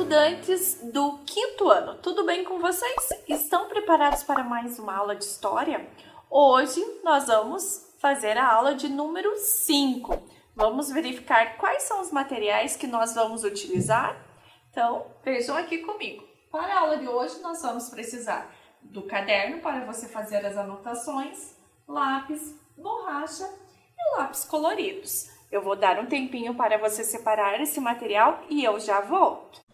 estudantes do quinto ano, tudo bem com vocês? Estão preparados para mais uma aula de história? Hoje nós vamos fazer a aula de número 5. Vamos verificar quais são os materiais que nós vamos utilizar? Então, vejam aqui comigo. Para a aula de hoje, nós vamos precisar do caderno para você fazer as anotações, lápis, borracha e lápis coloridos. Eu vou dar um tempinho para você separar esse material e eu já volto.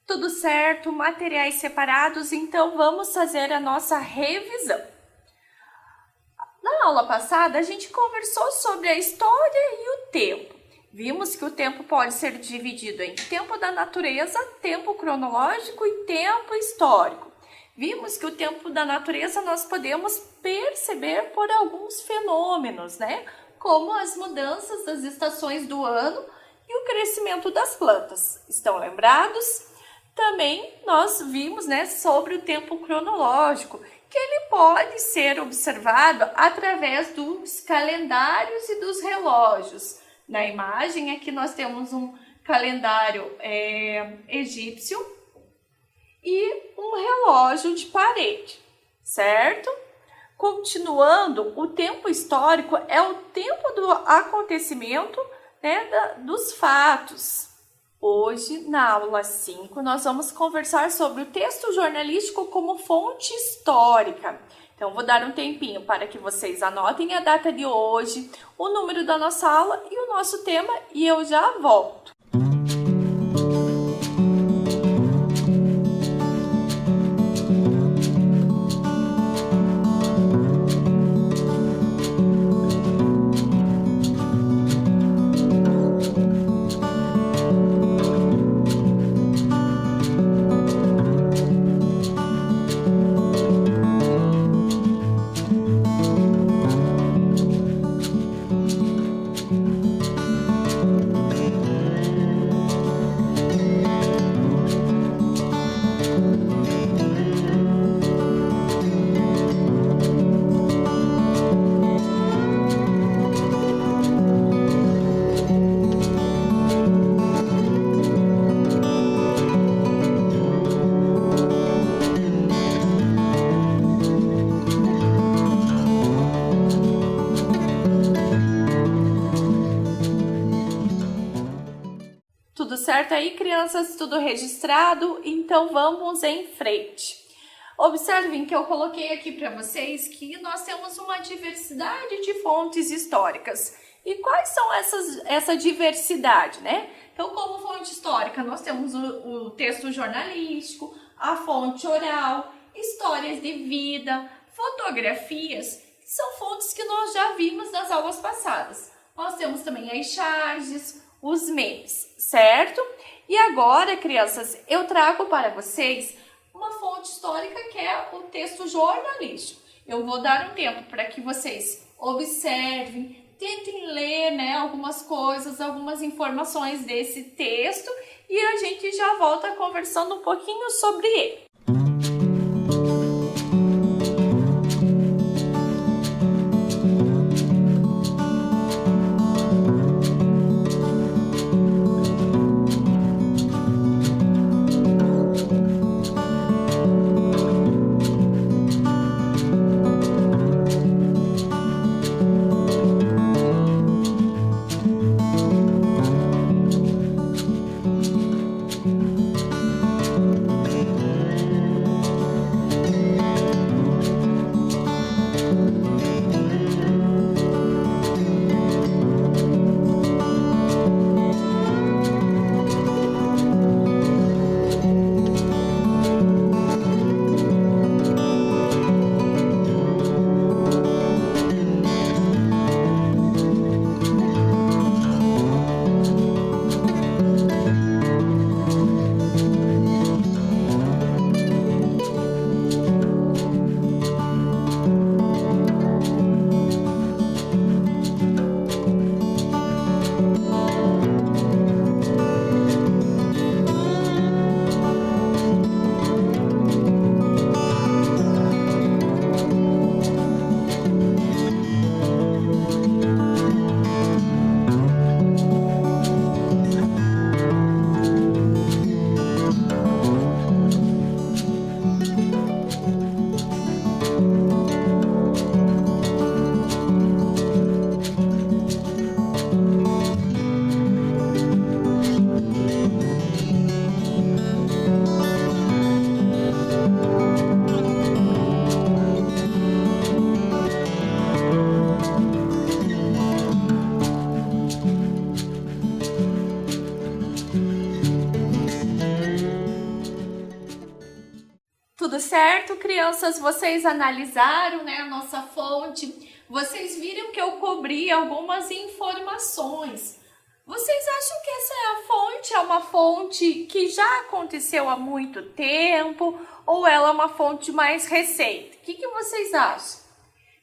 Tudo certo, materiais separados, então vamos fazer a nossa revisão. Na aula passada, a gente conversou sobre a história e o tempo. Vimos que o tempo pode ser dividido em tempo da natureza, tempo cronológico e tempo histórico. Vimos que o tempo da natureza nós podemos perceber por alguns fenômenos, né? Como as mudanças das estações do ano e o crescimento das plantas. Estão lembrados? Também nós vimos, né, sobre o tempo cronológico, que ele pode ser observado através dos calendários e dos relógios. Na imagem aqui nós temos um calendário egípcio e um relógio de parede, certo? Continuando, o tempo histórico é o tempo do acontecimento, né, dos fatos. Hoje, na aula 5, nós vamos conversar sobre o texto jornalístico como fonte histórica. Então, vou dar um tempinho para que vocês anotem a data de hoje, o número da nossa aula e o nosso tema, e eu já volto. Tudo certo aí, crianças? Tudo registrado? Então vamos em frente. Observem que eu coloquei aqui para vocês que nós temos uma diversidade de fontes históricas. E quais são essa diversidade, né? Então, como fonte histórica, nós temos o texto jornalístico, a fonte oral, histórias de vida, fotografias, que são fontes que nós já vimos nas aulas passadas. Nós temos também as charges, os memes, certo? E agora, crianças, eu trago para vocês uma fonte histórica que é o texto jornalístico. Eu vou dar um tempo para que vocês observem, tentem ler, né, algumas coisas, algumas informações desse texto e a gente já volta conversando um pouquinho sobre ele. Tudo certo, crianças? Vocês analisaram, né, a nossa fonte? Vocês viram que eu cobri algumas informações. Vocês acham que essa fonte é uma fonte que já aconteceu há muito tempo ou ela é uma fonte mais recente? O que vocês acham?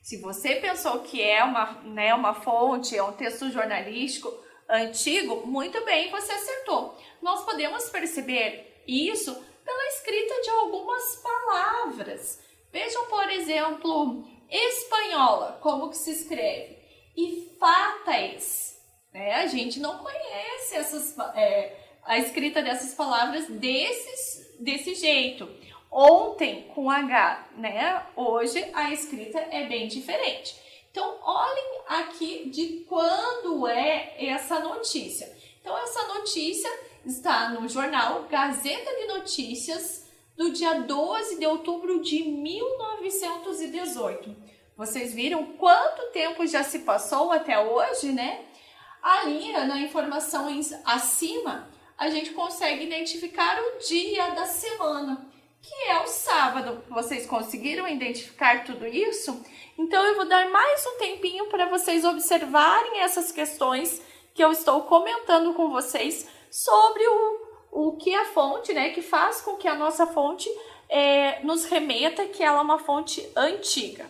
Se você pensou que é uma fonte, é um texto jornalístico antigo, muito bem, você acertou. Nós podemos perceber isso pela escrita de algumas palavras. Vejam, por exemplo, espanhola, como que se escreve? E fátaes, né? A gente não conhece a escrita dessas palavras desse jeito. Ontem, com H, né? Hoje a escrita é bem diferente. Então, olhem aqui de quando é essa notícia. Então, essa notícia está no jornal Gazeta de Notícias do dia 12 de outubro de 1918. Vocês viram quanto tempo já se passou até hoje, né? Ali, na informação acima, a gente consegue identificar o dia da semana, que é o sábado. Vocês conseguiram identificar tudo isso? Então, eu vou dar mais um tempinho para vocês observarem essas questões que eu estou comentando com vocês sobre o que a fonte, né, que faz com que a nossa fonte nos remeta que ela é uma fonte antiga.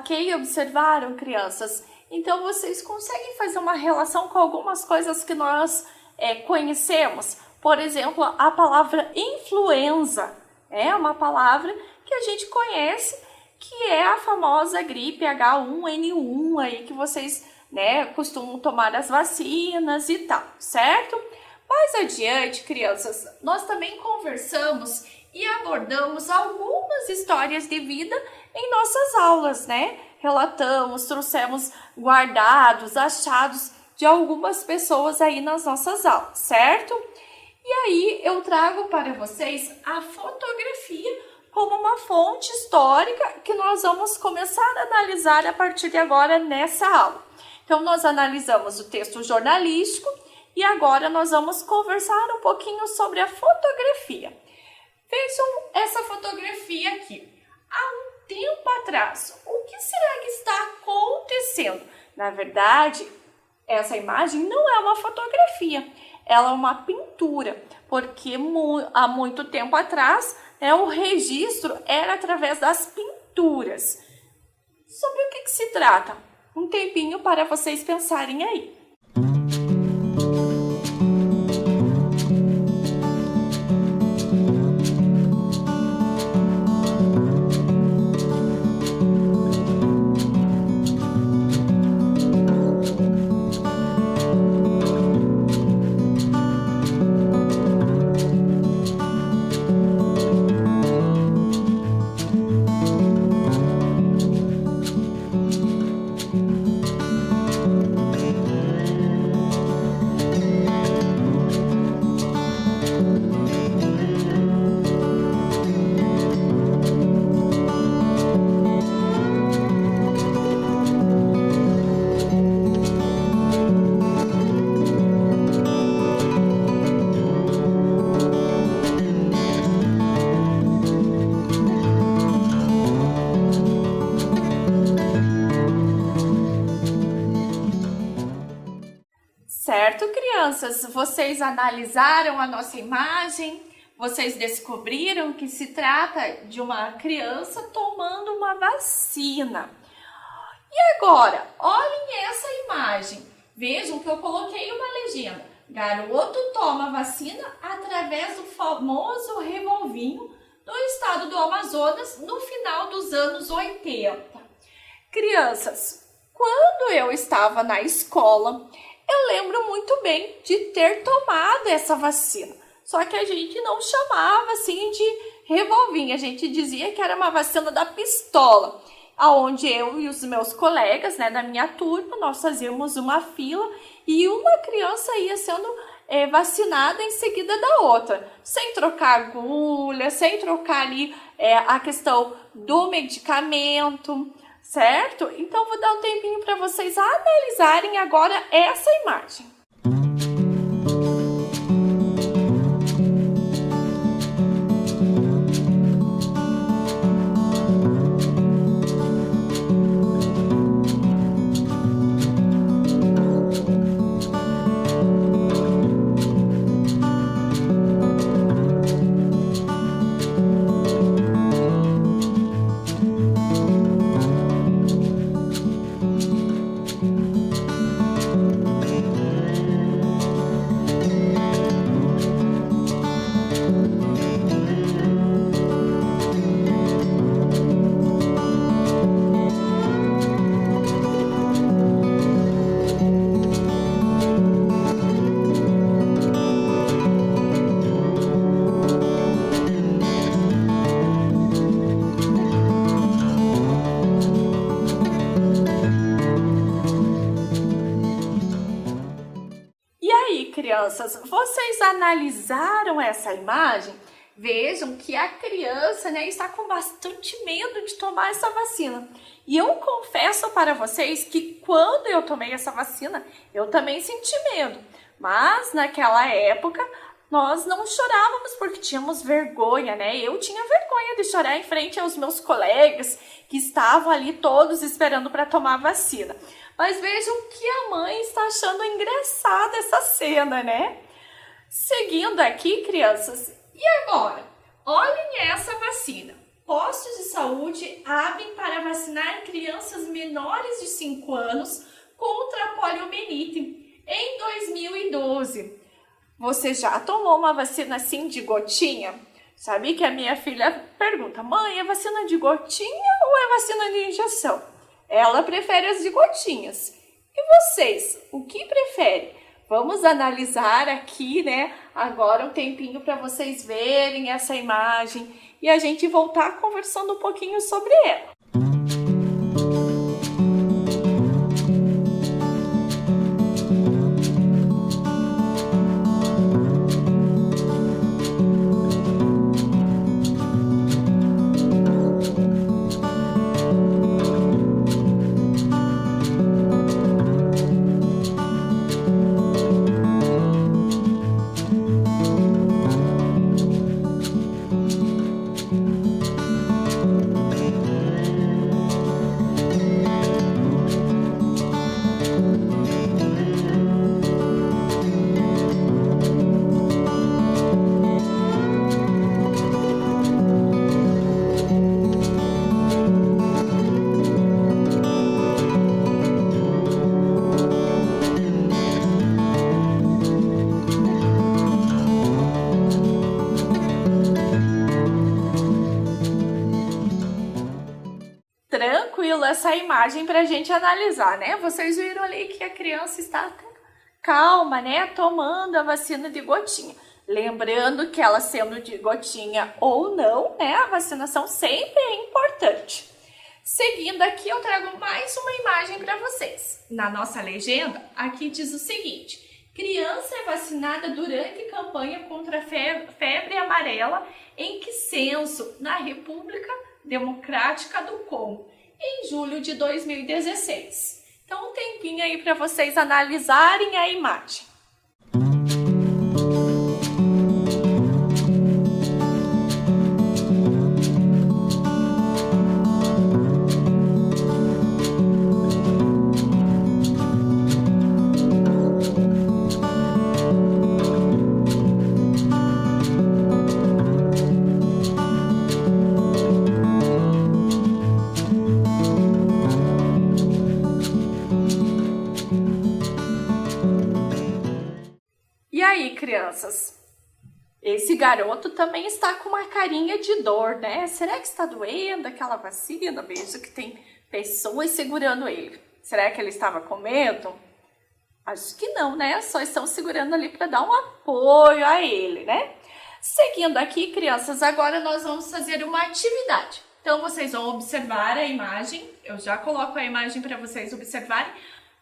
Ok, observaram, crianças? Então, vocês conseguem fazer uma relação com algumas coisas que nós conhecemos? Por exemplo, a palavra influenza é uma palavra que a gente conhece, que é a famosa gripe H1N1, aí que vocês, costumam tomar as vacinas e tal, certo? Mais adiante, crianças, nós também conversamos e abordamos algumas histórias de vida em nossas aulas, Relatamos, trouxemos guardados, achados de algumas pessoas aí nas nossas aulas, certo? E aí eu trago para vocês a fotografia como uma fonte histórica que nós vamos começar a analisar a partir de agora nessa aula. Então, nós analisamos o texto jornalístico e agora nós vamos conversar um pouquinho sobre a fotografia. Vejam essa fotografia aqui. Há um tempo atrás, o que será que está acontecendo? Na verdade, essa imagem não é uma fotografia, ela é uma pintura, porque há muito tempo atrás, o registro era através das pinturas. Sobre o que se trata? Um tempinho para vocês pensarem aí. Certo, crianças? Vocês analisaram a nossa imagem? Vocês descobriram que se trata de uma criança tomando uma vacina. E agora, olhem essa imagem. Vejam que eu coloquei uma legenda. Garoto toma vacina através do famoso revolvinho do estado do Amazonas no final dos anos 80. Crianças, quando eu estava na escola, eu lembro muito bem de ter tomado essa vacina. Só que a gente não chamava assim de revolvinho, a gente dizia que era uma vacina da pistola, aonde eu e os meus colegas, da minha turma, nós fazíamos uma fila e uma criança ia sendo vacinada em seguida da outra, sem trocar agulha, sem trocar ali a questão do medicamento. Certo? Então, vou dar um tempinho para vocês analisarem agora essa imagem. Crianças, vocês analisaram essa imagem? Vejam que a criança está com bastante medo de tomar essa vacina. E eu confesso para vocês que quando eu tomei essa vacina, eu também senti medo. Mas naquela época, nós não chorávamos porque tínhamos vergonha, Eu tinha vergonha de chorar em frente aos meus colegas que estavam ali todos esperando para tomar a vacina. Mas vejam que a mãe está achando engraçada essa cena, Seguindo aqui, crianças, e agora? Olhem essa vacina. Postos de saúde abrem para vacinar crianças menores de 5 anos contra a poliomielite em 2012. Você já tomou uma vacina assim de gotinha? Sabe que a minha filha pergunta: mãe, é vacina de gotinha ou é vacina de injeção? Ela prefere as de gotinhas. E vocês, o que preferem? Vamos analisar aqui, né, agora um tempinho para vocês verem essa imagem e a gente voltar conversando um pouquinho sobre ela. Tranquilo essa imagem para a gente analisar, né? Vocês viram ali que a criança está calma, né? Tomando a vacina de gotinha. Lembrando que ela sendo de gotinha ou não, né? A vacinação sempre é importante. Seguindo aqui, eu trago mais uma imagem para vocês. Na nossa legenda, aqui diz o seguinte: criança é vacinada durante campanha contra a febre amarela em Kisenso, na República Democrática do Congo, em julho de 2016. Então, um tempinho aí para vocês analisarem a imagem. E aí, crianças? Esse garoto também está com uma carinha de dor, né? Será que está doendo aquela vacina? Vejo que tem pessoas segurando ele. Será que ele estava com medo? Acho que não, né? Só estão segurando ali para dar um apoio a ele, né? Seguindo aqui, crianças, agora nós vamos fazer uma atividade. Então, vocês vão observar a imagem. Eu já coloco a imagem para vocês observarem.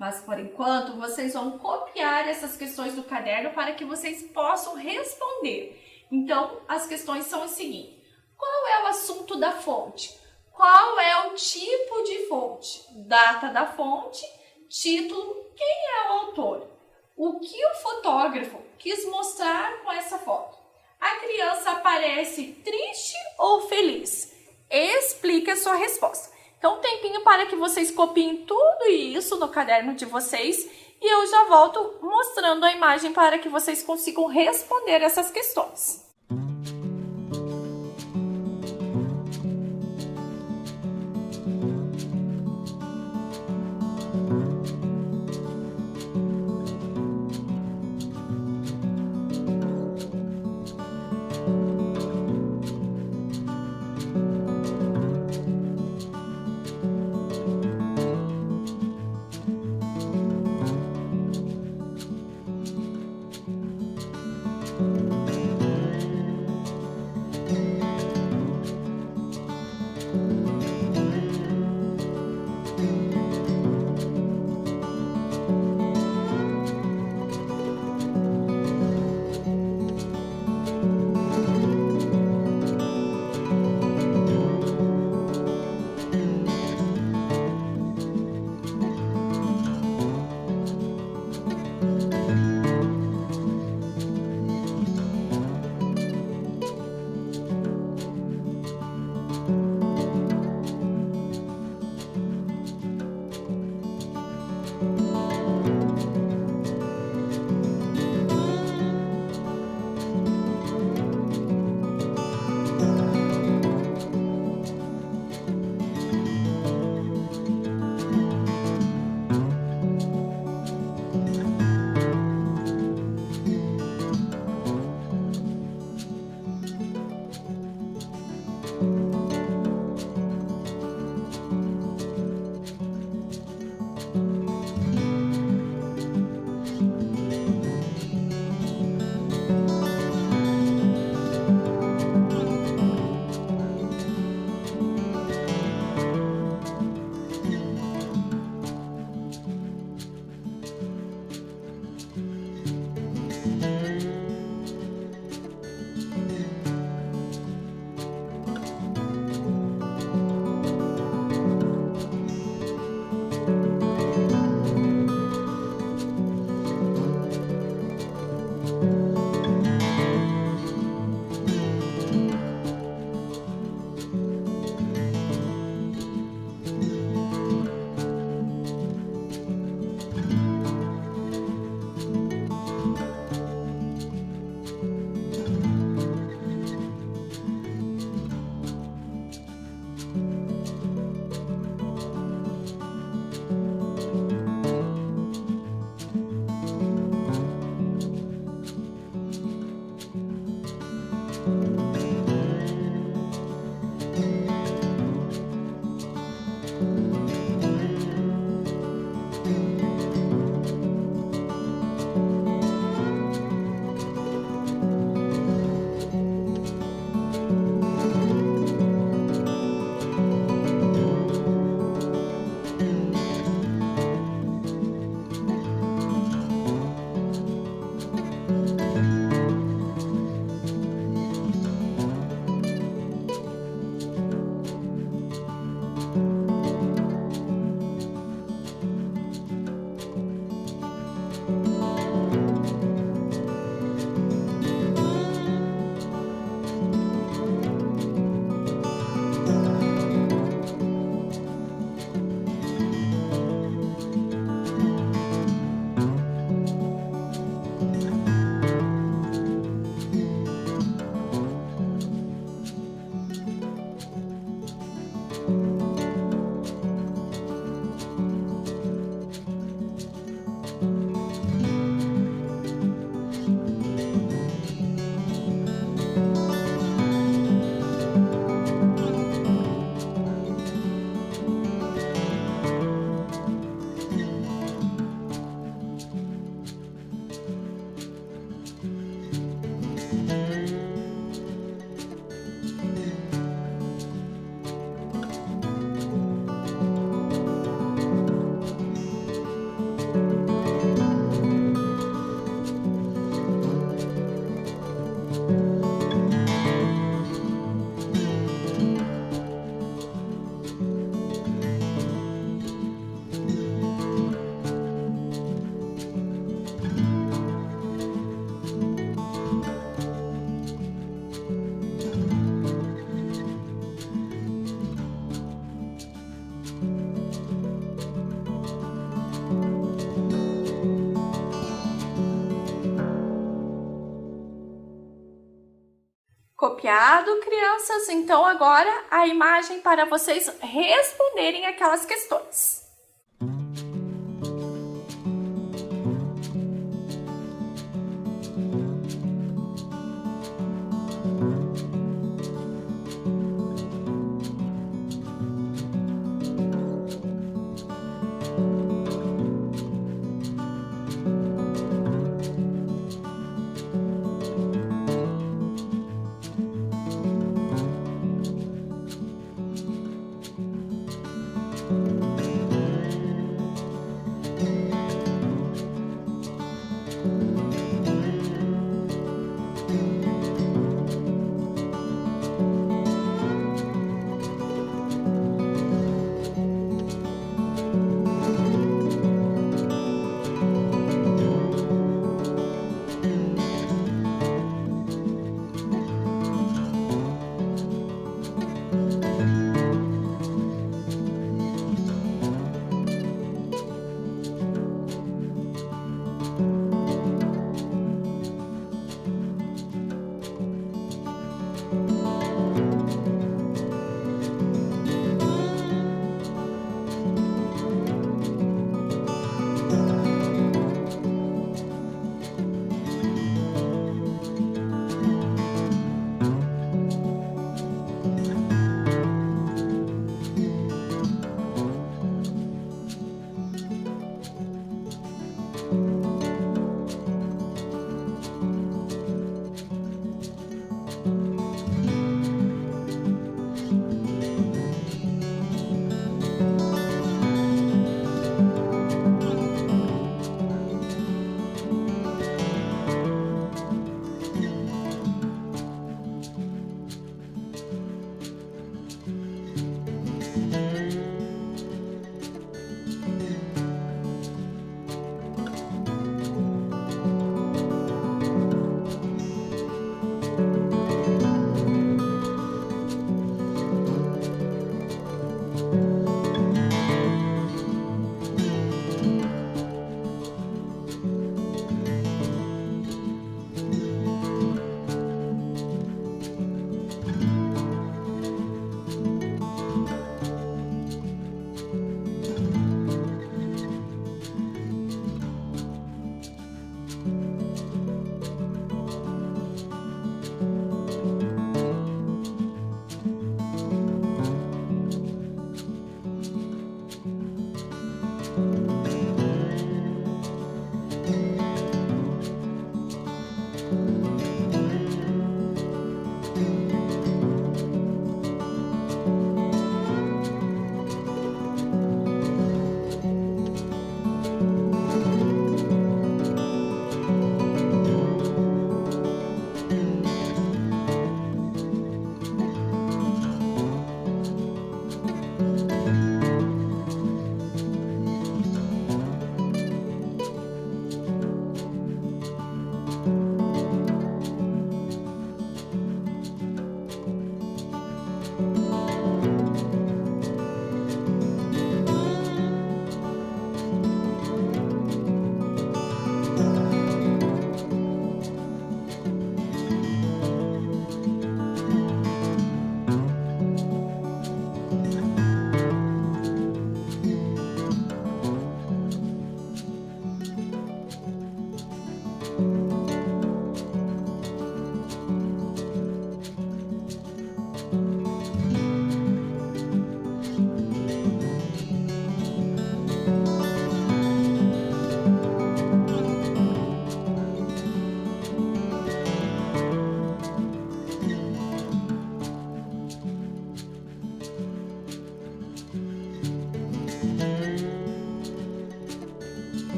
Mas, por enquanto, vocês vão copiar essas questões do caderno para que vocês possam responder. Então, as questões são as seguintes: qual é o assunto da fonte? Qual é o tipo de fonte? Data da fonte, título, quem é o autor? O que o fotógrafo quis mostrar com essa foto? A criança aparece triste ou feliz? Explique a sua resposta. Então, um tempinho para que vocês copiem tudo isso no caderno de vocês e eu já volto mostrando a imagem para que vocês consigam responder essas questões. Copiado, crianças? Então agora a imagem para vocês responderem aquelas questões.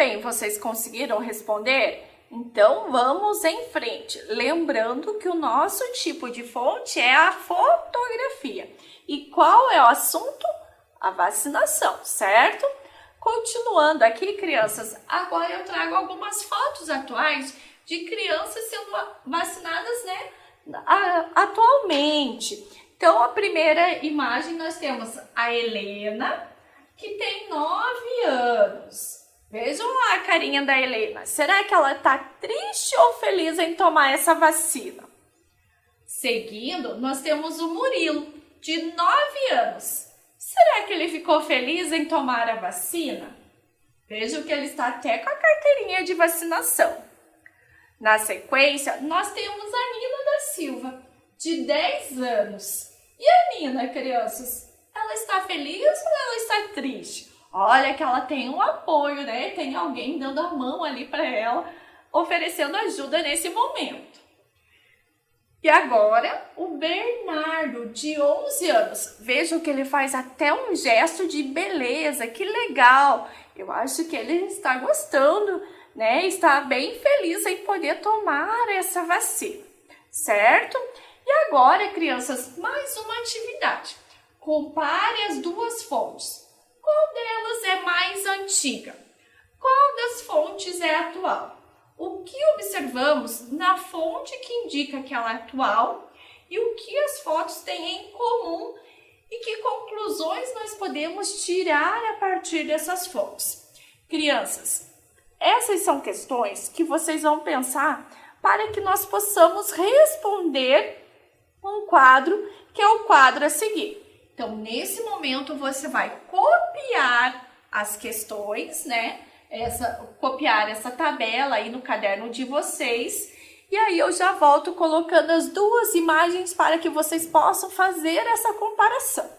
bem, vocês conseguiram responder? Então vamos em frente, lembrando que o nosso tipo de fonte é a fotografia. E qual é o assunto? A vacinação, certo? Continuando aqui, crianças, agora eu trago algumas fotos atuais de crianças sendo vacinadas, né, atualmente. Então, a primeira imagem nós temos a Helena, que tem 9 anos. Vejam lá a carinha da Helena. Será que ela está triste ou feliz em tomar essa vacina? Seguindo, nós temos o Murilo, de 9 anos. Será que ele ficou feliz em tomar a vacina? Vejam que ele está até com a carteirinha de vacinação. Na sequência, nós temos a Nina da Silva, de 10 anos. E a Nina, crianças, ela está feliz ou ela está triste? Olha que ela tem um apoio, né? Tem alguém dando a mão ali para ela, oferecendo ajuda nesse momento. E agora, o Bernardo, de 11 anos. Vejam que ele faz até um gesto de beleza, que legal. Eu acho que ele está gostando, né? Está bem feliz em poder tomar essa vacina, certo? E agora, crianças, mais uma atividade. Compare as duas fontes. Qual delas é mais antiga? Qual das fontes é atual? O que observamos na fonte que indica que ela é atual e o que as fotos têm em comum e que conclusões nós podemos tirar a partir dessas fontes? Crianças, essas são questões que vocês vão pensar para que nós possamos responder um quadro, que é o quadro a seguir. Então, nesse momento, você vai copiar as questões, né? Copiar essa tabela aí no caderno de vocês. E aí eu já volto colocando as duas imagens para que vocês possam fazer essa comparação.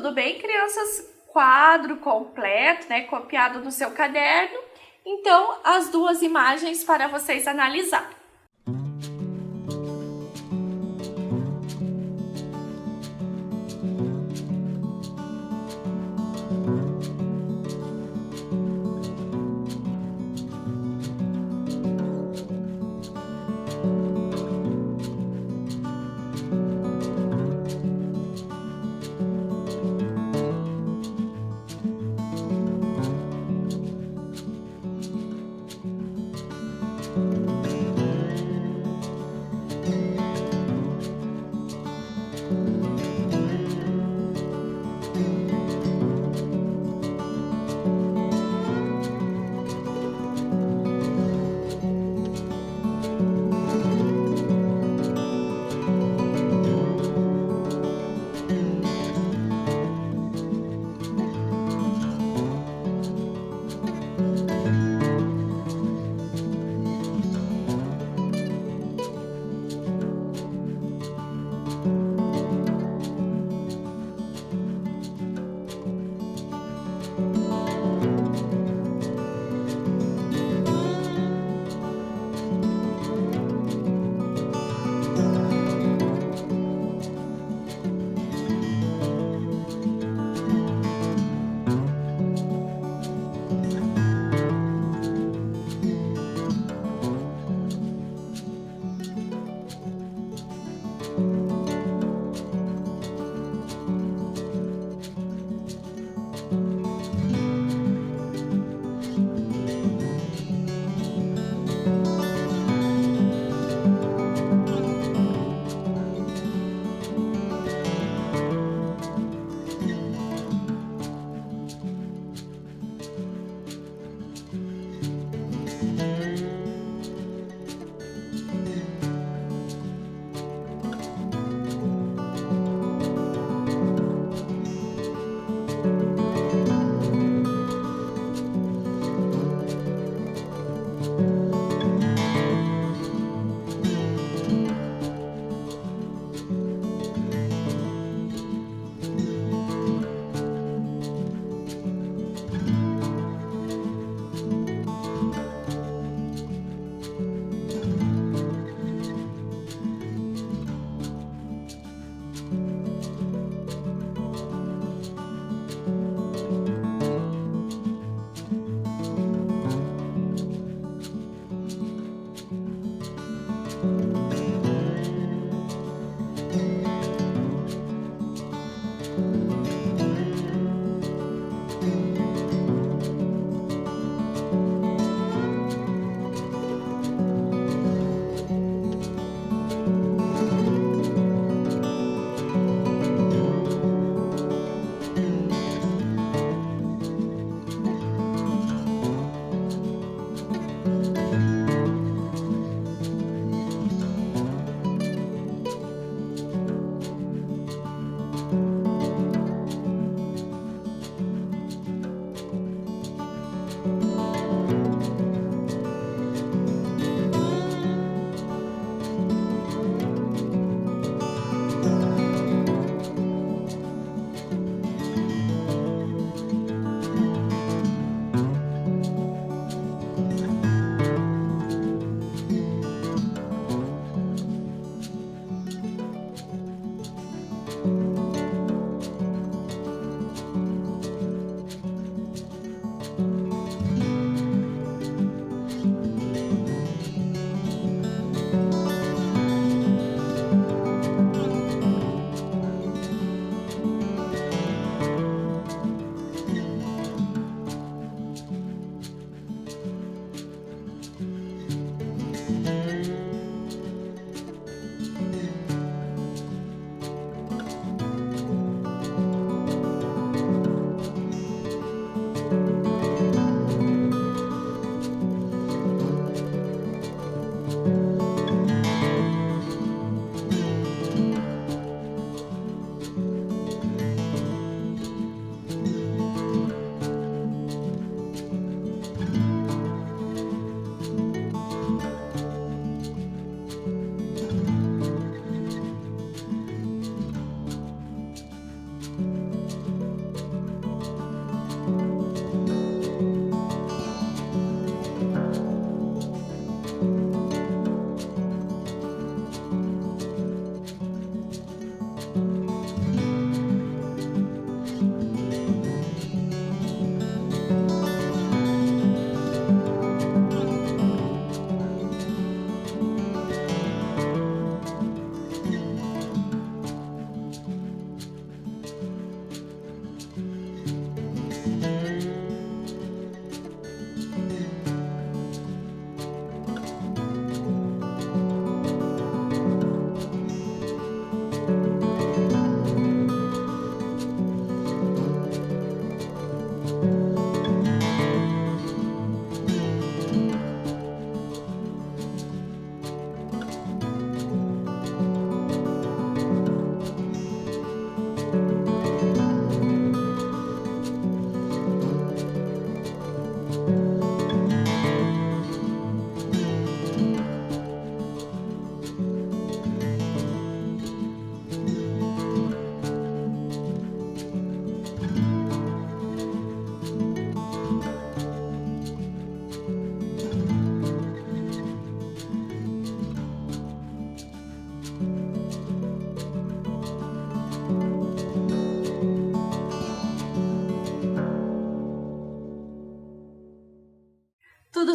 Tudo bem, crianças? Quadro completo, né? Copiado no seu caderno. Então, as duas imagens para vocês analisar.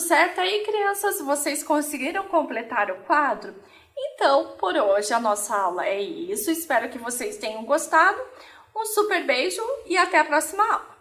certo aí, crianças? Vocês conseguiram completar o quadro? Então, por hoje a nossa aula é isso. Espero que vocês tenham gostado. Um super beijo e até a próxima aula!